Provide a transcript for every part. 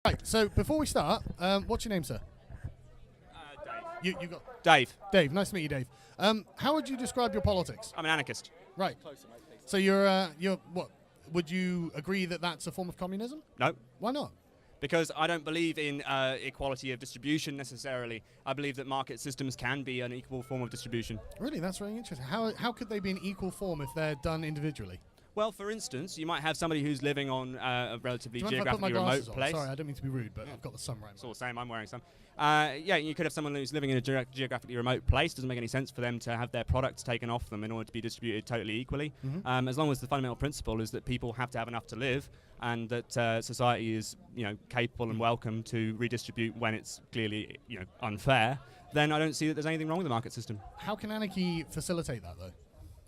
Right, so before we start, what's your name, sir? Dave. You got Dave. Dave. Nice to meet you, Dave. How would you describe your politics? I'm an anarchist. Right. So you're what? Would you agree that that's a form of communism? No. Why not? Because I don't believe in equality of distribution necessarily. I believe that market systems can be an equal form of distribution. Really, that's really interesting. How could they be an equal form if they're done individually? Well, for instance, you might have somebody who's living on a relatively Do you mind if I put my geographically remote glasses on? place. Sorry, I don't mean to be rude, but I've got the sun right It's all the same, I'm wearing some. Yeah, you could have someone who's living in a geographically remote place. Doesn't make any sense for them to have their products taken off them in order to be distributed totally equally. Mm-hmm. As long as the fundamental principle is that people have to have enough to live, and that society is, capable and welcome to redistribute when it's clearly, unfair, then I don't see that there's anything wrong with the market system. How can anarchy facilitate that, though?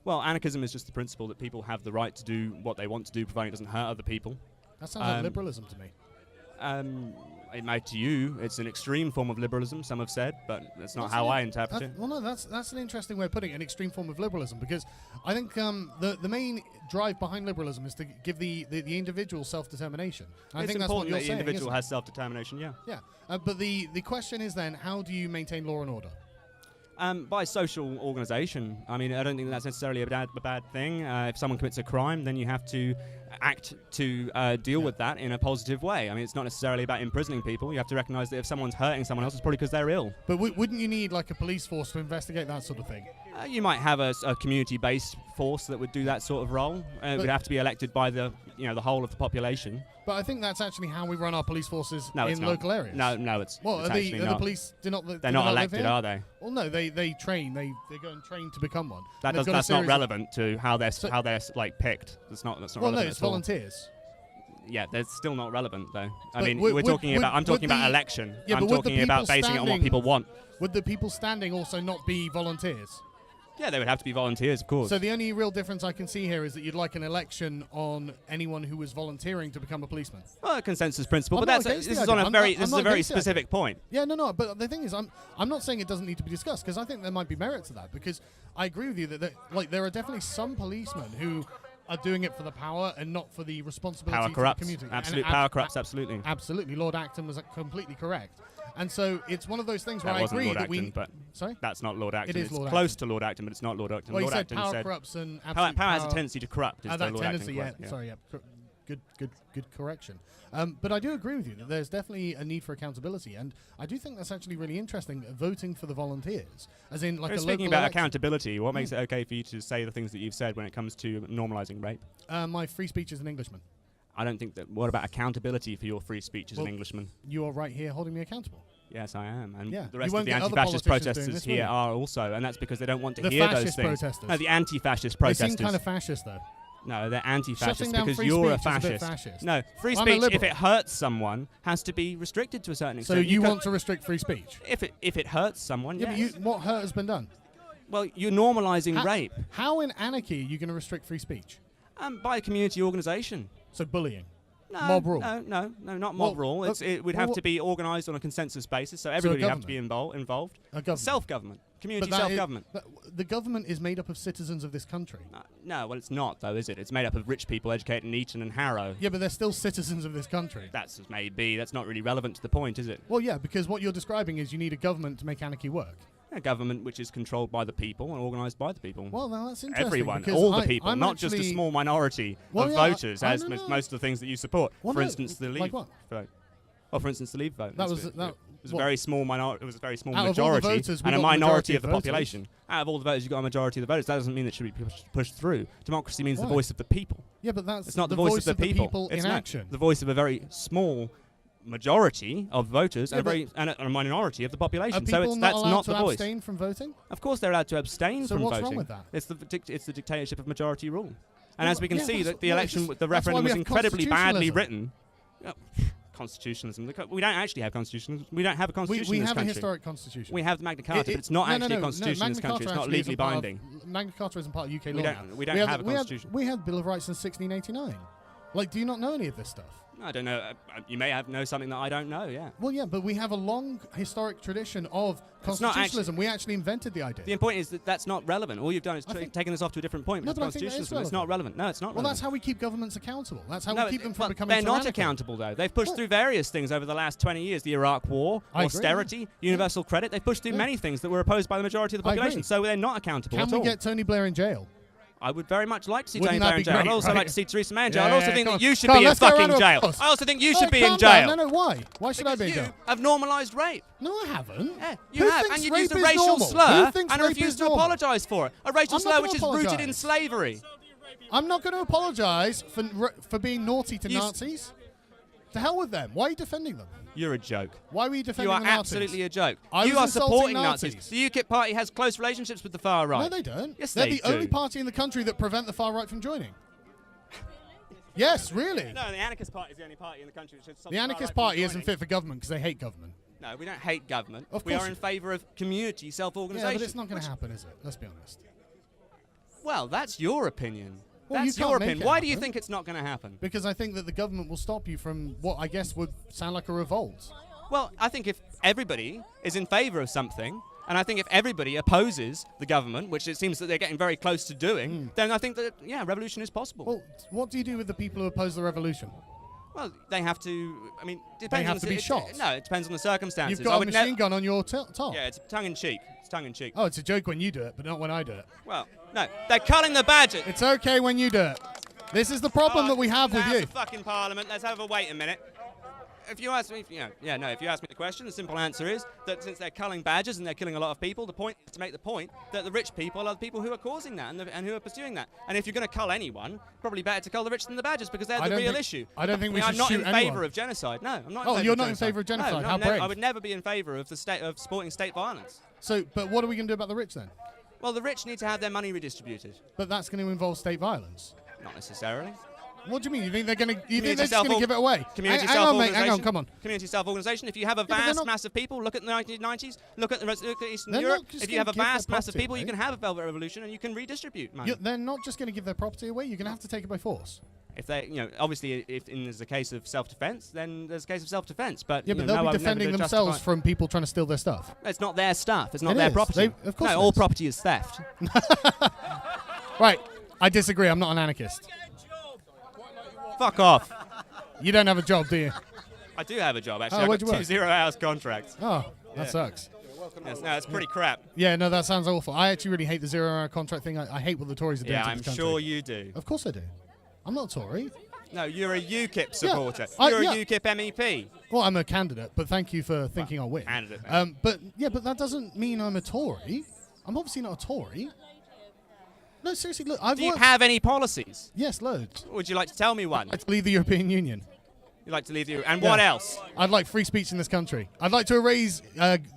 Well, anarchism is just the principle that people have the right to do what they want to do, providing it doesn't hurt other people. That sounds like liberalism to me. It might to you. It's an extreme form of liberalism, some have said, but that's not how I interpret it. Well, no, that's an interesting way of putting it, an extreme form of liberalism, because I think the main drive behind liberalism is to give the individual self-determination. I think that's what you're saying. The individual has self-determination, yeah. Yeah, but the question is then, how do you maintain law and order? By social organisation. I mean, I don't think that's necessarily a bad thing. If someone commits a crime, then you have to act to deal with that in a positive way. I mean, it's not necessarily about imprisoning people. You have to recognise that if someone's hurting someone else, it's probably because they're ill. But wouldn't you need like a police force to investigate that sort of thing? You might have a community-based force that would do that sort of role. It would have to be elected by the whole of the population. But I think that's actually how we run our police forces in local areas. No, it's well, it's are the police? They're not elected, are they? Well, no, they train. They go and train to become one. That's not relevant to how they're picked. That's not well, relevant. No, it's volunteers. Yeah, that's still not relevant though. I But mean, I'm talking about election. Yeah, I'm talking about basing it on what people want. Would the people standing also not be volunteers? Yeah, they would have to be volunteers, of course. So the only real difference I can see here is that you'd like an election on anyone who was volunteering to become a policeman. Well, a consensus principle, but this is on a very specific point. Yeah, no. But the thing is, I'm not saying it doesn't need to be discussed, because I think there might be merit to that. Because I agree with you that there are definitely some policemen who are doing it for the power and not for the responsibility power to corrupts. the community. Absolute power corrupts, absolutely. Absolutely. Lord Acton was completely correct. And so it's one of those things where I agree Lord that Acton, but sorry? That's not Lord Acton. It is it's Lord close Acton. to Lord Acton, but it's not Lord Acton. Well, Lord he said Acton power said corrupts and power has a tendency to corrupt. That Lord tendency, Acton yeah. Sorry, yeah. Good correction. But I do agree with you that there's definitely a need for accountability, and I do think that's actually really interesting. Voting for the volunteers, as in like a local speaking about election. accountability, what makes it okay for you to say the things that you've said when it comes to normalising rape? My free speech as an Englishman. I don't think that. What about accountability for your free speech as an Englishman? You are right here holding me accountable. Yes, I am. And yeah. the rest of the anti-fascist protesters here are also, and that's because they don't want to hear those things. Protesters. No, the anti-fascist protesters. They seem kind of fascist, though. No, they're anti-fascist because free you're a speech is fascist. a bit fascist. No, free speech, if it hurts someone, has to be restricted to a certain extent. So you want to restrict free speech? If it hurts someone, yeah. Yes. But what hurt has been done? Well, you're normalising rape. How in anarchy are you going to restrict free speech? By a community organisation. So bullying? No, mob rule? No, not mob rule. It would have to be organised on a consensus basis, so everybody would have to be involved. Self-government. Community self-government. The government is made up of citizens of this country. No, well, it's not, though, is it? It's made up of rich people educated in Eton and Harrow. Yeah, but they're still citizens of this country. That's maybe. That's not really relevant to the point, is it? Well, yeah, because what you're describing is you need a government to make anarchy work. A government which is controlled by the people and organised by the people. Well, now that's interesting. Everyone, all the people, I'm not just a small minority of voters, as most of the things that you support. Well, for instance, the Leave vote. Well, for instance, the Leave vote. It was a very small minority. It was a very small majority, voters, and a minority of the population. Out of all the voters, you got a majority of the voters. That doesn't mean it should be pushed through. Democracy means the voice of the people. Yeah, but it's not the voice of the people. in action. The voice of a very small majority of voters and a minority of the population. So that's not the voice. Abstain from voting? Of course, they're allowed to abstain from voting. So what's wrong with that? It's the dictatorship of majority rule. And as we can see, that the election, the referendum was incredibly badly written. Constitutionalism. We don't actually have constitutionalism. We don't have a constitution in this country. We have a historic constitution. We have the Magna Carta, but it's not actually a constitution in this country. It's not legally binding. Magna Carta isn't part of UK law. We don't have a constitution. We had the Bill of Rights in 1689. Like, do you not know any of this stuff? I don't know. You may know something that I don't know, yeah. Well, yeah, but we have a long historic tradition of constitutionalism. We actually invented the idea. The point is that that's not relevant. All you've done is taken this off to a different point. No, with but I think that is constitutionalism. It's not relevant. No, it's not relevant. Well, that's how we keep governments accountable. That's how No, we keep them from but becoming they're not tyrannical. accountable, though. They've pushed through various things over the last 20 years. The Iraq War, I agree, austerity, universal credit. They've pushed through many things that were opposed by the majority of the I population. agree. So they're not accountable Can at we all. get Tony Blair in jail? I would very much like to see Wouldn't Tony Blair that in be jail. I'd great, also right? like to see Theresa May in jail. Yeah, I'd also yeah, think come that on. you should Come on, be in let's go fucking round of jail. applause. I also think you Oh, should be calm in jail. down. No, why? Why should I Because be in you jail? have normalised rape. No, I haven't. Yeah, Who you have, thinks and you've rape used a is racial normal? slur Who thinks and rape refused is to normal? apologise for it. A racial I'm slur not which is gonna rooted in apologise. slavery. I'm not going to apologise for being naughty to You s- Nazis. To hell with them. Why are you defending them? You're a joke. Why were you defending You are the Nazis? absolutely a joke. I You was are insulting supporting Nazis. Nazis. The UKIP party has close relationships with the far right. No, they don't. Yes, They're they the only do. party in the country that prevent the far right from joining. Yes, really. No, the Anarchist Party is the only party in the country which has stopped The far Anarchist right from Party isn't joining. fit for government because they hate government. No, we don't hate government. Of We course are in favour of community Yeah, self-organisation. but it's not going to happen, is it? Let's be honest. Well, that's your opinion. Well, you That's can't your make opinion. it Why do you happen. think it's not going to happen? Because I think that the government will stop you from what I guess would sound like a revolt. Well, I think if everybody is in favour of something, and I think if everybody opposes the government, which it seems that they're getting very close to doing, then I think that, yeah, revolution is possible. Well, what do you do with the people who oppose the revolution? Well, they have to, I mean, depends They on have the to be it- shot. No, it depends on the circumstances. You've I got a would machine gun on your top. Yeah, it's tongue-in-cheek. It's tongue-in-cheek. Oh, it's a joke when you do it, but not when I do it. Well, no, they're culling the badges. It's okay when you do it. This is the problem that we have with That's you. the fucking parliament. Let's have a wait a minute. If you ask me, if you ask me the question, the simple answer is that since they're culling badges and they're killing a lot of people, the point is to make the point that the rich people are the people who are causing that and who are pursuing that. And if you're going to cull anyone, probably better to cull the rich than the badges because they're I the don't real think- issue. I don't think we I'm should not shoot in anyone. favour of genocide. No, I'm not. Oh, in you're favour not in favour of genocide. No, How brave. I would never be in favour of supporting state violence. So, but what are we going to do about the rich then? Well, the rich need to have their money redistributed. But that's going to involve state violence. Not necessarily. What do you mean? You think they're going to? You think Community they're just going to give it away? Community hang on, mate. self-organisation. Hang on, come on. Community self-organisation. If you have a but they're vast not- mass of people, look at the 1990s. Look at Eastern They're Europe. not just If you have a gonna give vast their mass of property people, you away. can have a velvet revolution and you can redistribute money. They're not just going to give their property away. You're going to have to take it by force. If they, obviously, if there's a case of self-defense, then there's a case of self-defense. But Yeah, but no, they'll I be would never defending justify- themselves from people trying to steal their stuff. It's not their stuff. It's not It their is. property. Of course no, it all is. property is theft. Right. I disagree. I'm not an anarchist. Fuck off. You don't have a job, do you? I do have a job actually. Oh, I've where'd got you 2 work? 0 hours contracts. Oh, that sucks. Yes, no, it's pretty crap. Yeah, no, that sounds awful. I actually really hate the 0-hour contract thing. I hate what the Tories are doing Yeah, to I'm this country. sure you do. Of course I do. I'm not a Tory. No, you're a UKIP supporter. I- You're yeah. a UKIP MEP. Well, I'm a candidate, but thank you for thinking I'll win. Candidate, then. But that doesn't mean I'm a Tory. I'm obviously not a Tory. No, seriously, look, I've Do you worked... have any policies? Yes, loads. Would you like to tell me one? I'd leave the European Union. You'd like to leave the... And Yeah. what else? I'd like free speech in this country. I'd like to erase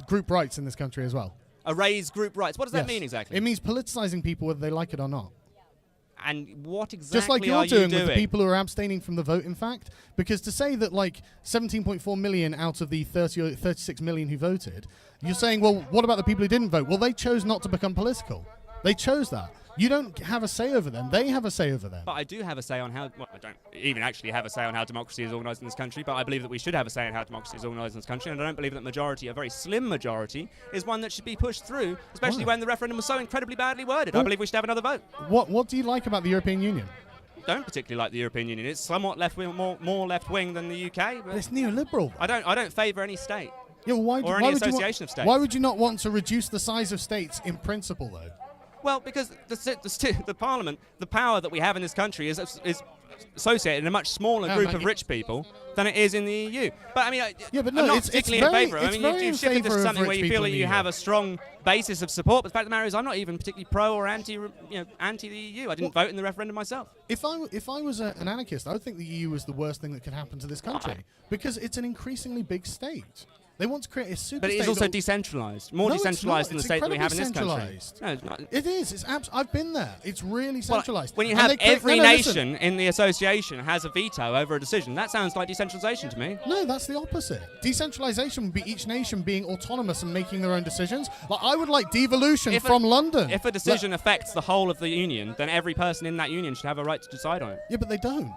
group rights in this country as well. Erase group rights. What does that Yes. mean exactly? It means politicizing people whether they like it or not. And what exactly Just like are you're you doing doing? with the people who are abstaining from the vote, in fact. Because to say that, like, 17.4 million out of the 30 or 36 million who voted, you're saying, well, what about the people who didn't vote? Well, they chose not to become political. They chose that. You don't have a say over them. They have a say over them. But I do have a say on how... Well, I don't even actually have a say on how democracy is organised in this country, but I believe that we should have a say in how democracy is organised in this country, and I don't believe that majority, a very slim majority, is one that should be pushed through, especially Why? when the referendum was so incredibly badly worded. I Well- believe we should have another vote. What do you like about the European Union? Don't particularly like the European Union. It's somewhat left-wing, more left-wing than the UK, but It's neoliberal. I don't favour any state. Yeah, well, why, Or why any would you association of states. Why would you not want to reduce the size of states in principle, though? Well, because the Parliament, the power that we have in this country is associated in a much smaller group of rich people than it is in the EU. But I mean, Yeah, but no, I'm not it's particularly very- in favour. I it's mean, very in you've shifted favour to of something rich where you people feel that in the you EU. have a strong basis of support. But the fact of the matter is, I'm not even particularly pro or anti the EU. I didn't vote in the referendum myself. If I was an anarchist, I would think the EU was the worst thing that could happen to this country because it's an increasingly big state. They want to create a super But it state. is also that- decentralised, more No, it's decentralised not. than the It's state that we have in this incredibly country. centralised. No, it's not. It is. It's I've been there. It's really Well, centralised. when you And have they create- every no, listen. nation in the association has a veto over a decision, that sounds like decentralisation to me. No, that's the opposite. Decentralisation would be each nation being autonomous and making their own decisions. Like I would like devolution from London. If a decision affects the whole of the union, then every person in that union should have a right to decide on it. Yeah, but they don't.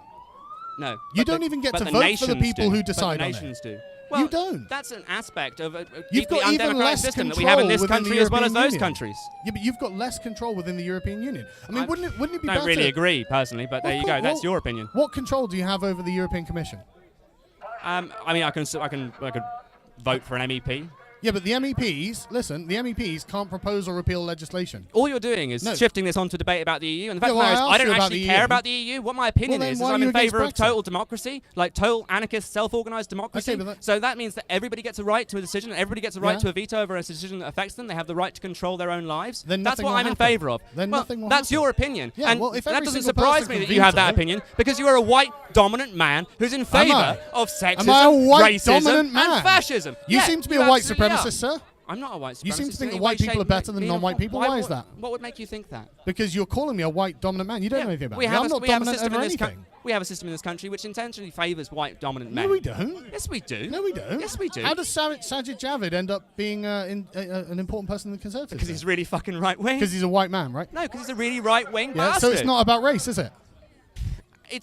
No. You don't even get but to the vote for the nations people do. who But decide the on it. nations do. Well, You don't. That's an aspect of a You've deeply got even undemocratic less system that we control have in this within the country as well as European those Union. countries. Yeah, but you've got less control within the European Union. I mean, wouldn't it be I better? don't really agree personally, but there you go. That's your opinion. What control do you have over the European Commission? I mean, I could vote for an MEP. Yeah, but the MEPs, listen, the MEPs can't propose or repeal legislation. All you're doing is shifting this onto debate about the EU. And the fact Yeah, well, of the matter is, I I don't asked you about actually the care EU. about the EU. What my opinion Well, then is why are I'm you in against favour of Brexit? total democracy, like total anarchist, self-organised democracy. Okay, but so that means that everybody gets a right to a decision, and everybody gets a right Yeah. to a veto over a decision that affects them. They have the right to control their own lives. Then that's nothing what will I'm in happen. favour of. Then well, nothing will that's happen. your opinion. Yeah, and well, if that every doesn't single surprise person me can that you have that veto- opinion, because you are a white, dominant man who's in I? favour of sexism, Am I a white, racism, dominant man? and fascism. You Yeah, seem to be you a white absolutely supremacist, are. sir. I'm not a white supremacist. You seem to think in that any white way, people are shape, better than being non-white people. Why is that? What would make you think that? Because you're calling me a white dominant man. You don't know anything about me. I'm not we have a dominant system over in this anything. we have a system in this country which intentionally favours white dominant men. No, we don't. Yes, we do. No, we don't. Yes, we do. How does Sajid Javid end up being an important person in the Conservatives? Because he's really fucking right wing. Because he's a white man, right? No, because he's a really right wing Yeah. bastard. So it's not about race, is it?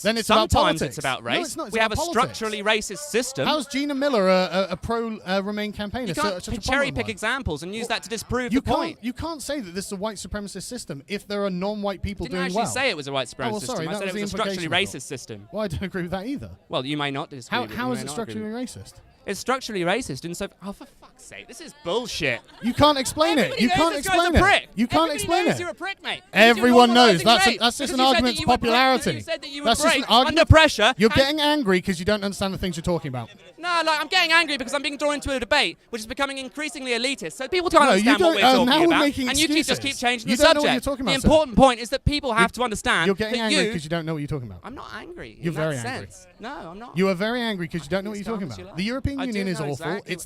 Then it's about sometimes politics. it's about race. No, it's not. It's we have a about politics. structurally racist system. How's Gina Miller a pro-Remain campaigner? You can't such a cherry prominent pick one? examples and use that to disprove You the point. You can't say that this is a white supremacist system if there are non-white people I didn't doing actually well. say it was a white supremacist well, sorry, system. I that said was it was the a structurally implication I racist system. Well, I don't agree with that either. Well, you may not disagree. with it, How you is may it not agree structurally with it. racist? It's structurally racist, and so for fuck's sake, this is bullshit. You can't explain it. Everybody You knows can't this guy's explain a prick. it. You can't Everybody explain knows it. You're a prick, mate. Because you're Everyone knows. normalising That's rape. just Because an you said argument that for you were popularity. You said that you were That's just great an argument. under pressure. You're and- getting angry because you don't understand the things you're talking about. No, like I'm getting angry because I'm being drawn into a debate which is becoming increasingly elitist. So people can't No, you understand what we're don't- talking now we're about, making and you just keep excuses. changing You the don't know subject. what you're talking the about, sir. important point is that people have to understand You're getting that angry you. because you don't know what you're talking about. I'm not angry. You're in very that angry. sense. No, I'm not. You are very angry because you don't know what As you're talking calm as you about. like. The European I do Union is know awful. exactly It's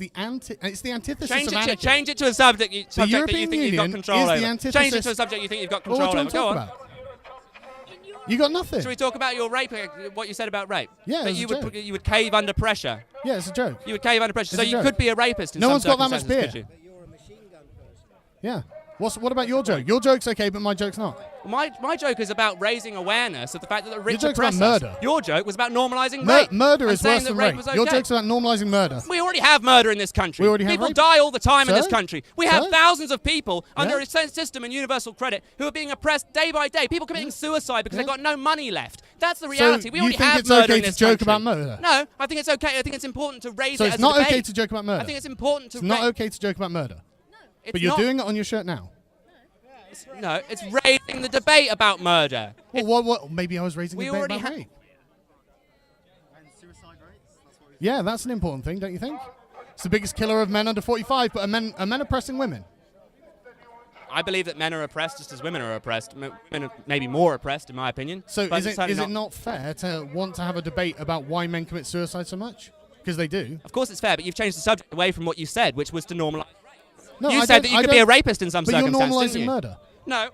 the antithesis Change of it, anarchy. change it to a subject, that you European think you've got Union control is the over. antithesis- Change it to a subject you think you've got Well, control what do you over. want Go to on. talk about? You got nothing. Should we talk about your rape? What you said about rape? Yeah, that it's a you joke. you would cave under pressure. Yeah, it's a joke. You would cave under pressure. It's So a you joke. could be a rapist in No some one's got that much circumstances, beer. could you? Yeah. What about your joke? Your joke's okay, but my joke's not. My joke is about raising awareness of the fact that the rich joke's about oppress murder. us. Your joke was about normalising rape. Murder and is saying worse that than rape rape. was Your okay. joke's about normalising murder. We already have murder in this country. We already have people rape. die all the time in this So? country. We have So? thousands of people under Yeah. a system and universal credit who are being oppressed day by day. People committing suicide because they've got no money left. That's the reality. We you already think have it's murder okay in to this joke country. about murder? No, I think it's okay. I think it's important to raise So it it's as a not debate. okay to joke about murder. I think it's important to It's not okay to joke about murder. It's But you're not- doing it on your shirt now. No, it's raising the debate about murder. Well, what? Maybe I was raising We a debate already about ha- rape. Yeah, that's an important thing, don't you think? It's the biggest killer of men under 45, but are men oppressing women? I believe that men are oppressed just as women are oppressed. Women are maybe more oppressed, in my opinion. So but is it's it certainly not fair to want to have a debate about why men commit suicide so much? Because they do. Of course it's fair, but you've changed the subject away from what you said, which was to normalise. No, You I said don't- that you I could be a don't- rapist in some But you're circumstances, normalising didn't you? murder. No, look,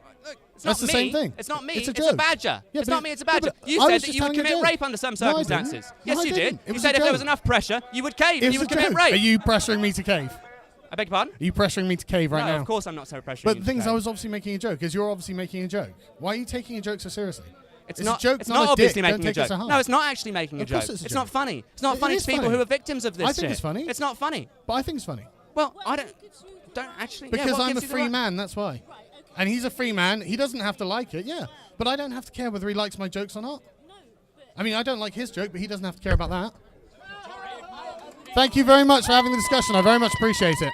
it's That's not the me. same thing. It's not me. It's a It's joke. a badger. Yeah, it's but not me. It's a yeah, badger. but You I said was that just you would telling a commit joke. rape under some No, I didn't. circumstances. No, Yes, I you didn't. did. It You was said a if there was joke. enough pressure, you would cave. It You was would a commit joke. rape. Are you pressuring me to cave? I beg your pardon? Are you pressuring me to cave right No, now? of course I'm not so pressuring But you the to thing is, cave. I was obviously making a joke, because you're obviously making a joke. Why are you taking a joke so seriously? It's a not. joke, It's not not a obviously dick. Don't making a take it joke. so hard. No, it's not actually making a Of joke. course it's a It's joke. not funny. It's not It funny is to people funny. who are victims of this I think shit. it's funny. It's not funny. But I think it's funny. Well, I don't actually. Because what I'm a gives you the free right- man, that's why. And he's a free man. He doesn't have to like it, yeah. But I don't have to care whether he likes my jokes or not. I mean, I don't like his joke, but he doesn't have to care about that. Thank you very much for having the discussion. I very much appreciate it.